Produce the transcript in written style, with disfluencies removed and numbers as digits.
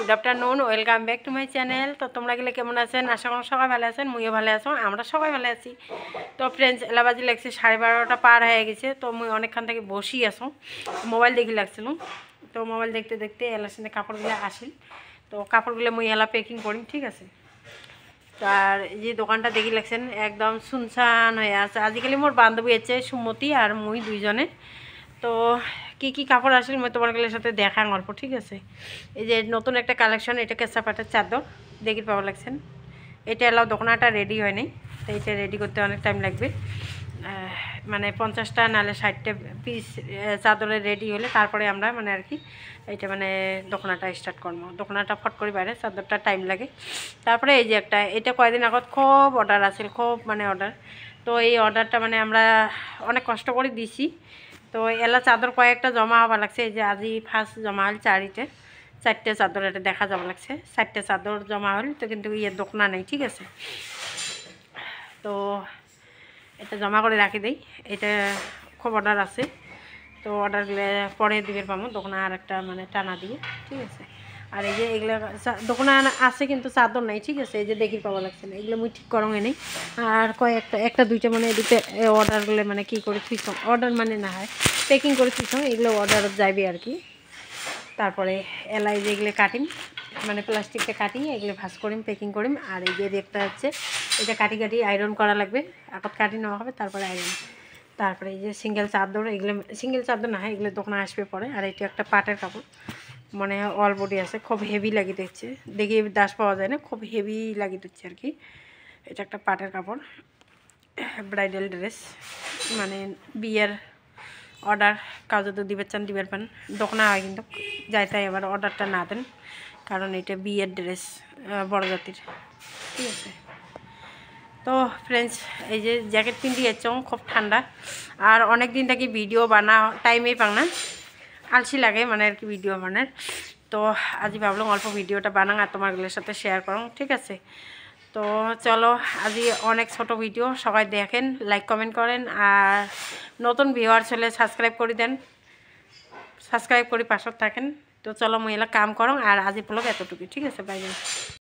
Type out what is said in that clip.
Good afternoon, welcome back to my channel. তো তোমরা গেলে কেমন আছেন? আশা করি সবাই ভালো আছেন, মুইও ভালো আছো, আমরা সবাই ভালো আছি। তো ফ্রেন্ডস, এলাবাজি লাগছে 12:30 পার হয়ে গেছে। তো মুই অনেকক্ষণ থেকে বসি আসো, মোবাইল দেখি লাগছিল। তো মোবাইল দেখতে দেখতে এলার সাথে কাপড়গুলো আসিল। তো কাপড়গুলো মুই এলা প্যাকিং করি, ঠিক আছে। আর যে দোকানটা দেখি লাগছেন একদম শুনশান হয়ে আছে। আজকালি মোর বান্ধবী আছে সুমতি আর মুই দুইজনে। তো কি কি কাপড় আসলে মই তোমার সাথে দেখাং অল্প, ঠিক আছে। এই যে নতুন একটা কালেকশন, এটা কেঁচা পাটের চাদর দেখি পাওয়া লাগছেন। এটা এলাও দোকানটা রেডি হয় নাই, তো এটা রেডি করতে অনেক টাইম লাগবে। মানে 50টা নাহলে 60টা পিস চাদরে রেডি হলে তারপরে আমরা মানে আর কি এটা মানে দোকানটা স্টার্ট করবো। দোকানটা ফট করে বাইরে, চাদরটা টাইম লাগে। তারপরে এই যে একটা, এটা কয়েকদিন আগত খুব অর্ডার আছে, খুব মানে অর্ডার। তো এই অর্ডারটা মানে আমরা অনেক কষ্ট করে দিছি। তো এলা চাদর কয়েকটা জমা হওয়া লাগছে। এই যে আজি ফার্স্ট জমা হল 4টে চাদর, এটা দেখা যাওয়া লাগছে 4টে চাদর জমা হল। তো কিন্তু ইয়ের দোকানা নেই, ঠিক আছে। তো এটা জমা করে রাখি দেই, এটা খুব অর্ডার আছে। তো অর্ডারগুলো পরে দিবে পাবো দোকানে আর একটা মানে টানা দিয়ে, ঠিক আছে। আর এই যে এগুলো দোকানে আছে কিন্তু চাদর নাই, ঠিক আছে। এই যে দেখি পাওয়া লাগছে না, এগুলো মুই ঠিক করং নেই। আর একটা দুইটা মানে এদিকে অর্ডারগুলো মানে কী করে থুইছ, অর্ডার মানে না হয় প্যাকিং করে থুইছ, এগুলো অর্ডার যাইবে আর কি। তারপরে এলাই যেগুলো কাটিং মানে প্লাস্টিকটা কাটিয়ে এগুলো ভাজ করিম, প্যাকিং করিম। আর এই যে একটা হচ্ছে এটা কাটি আয়রন করা লাগবে, আগত কাটি নেওয়া হবে তারপরে আয়রন। তারপরে এই যে সিঙ্গেল চাদর, এগুলো সিঙ্গেল চাদর না হয়, এগুলো দোকানে আসবে পরে। আর এটা একটা পাটের কাপড়, মানে অল বডি আছে, খুব হেভি লাগি দিচ্ছে, দেখি দাস পাওয়া যায় না, খুব হেভি লাগি দিচ্ছে আর কি। এটা একটা পাটের কাপড়, ব্রাইডাল ড্রেস, মানে বিয়ের অর্ডার কাজ যদি দিবে চান দিবের পান, দোকানে হয় কিন্তু যাই তাই এবার অর্ডারটা না দেন, কারণ এটা বিয়ের ড্রেস বড় জাতির, ঠিক আছে। তো ফ্রেন্ডস, এই যে জ্যাকেট পিন্দি যাচ্ছ, খুব ঠান্ডা। আর অনেক দিন থেকে ভিডিও বানা টাইমেই পাং না, আলসি লাগে মানে আর কি ভিডিও বানার। তো আজি ভাবলাম অল্প ভিডিওটা বানাং আর তোমারগুলোর সাথে শেয়ার করুন, ঠিক আছে। তো চলো, আজি অনেক ছোট ভিডিও, সবাই দেখেন, লাইক কমেন্ট করেন। আর নতুন ভিউয়ার্স হলে সাবস্ক্রাইব করে দেন, সাবস্ক্রাইব করে পাশত থাকেন। তো চলো মুই এলা কাম করং, আর আজি ব্লগ এতটুকু, ঠিক আছে। Bye bye.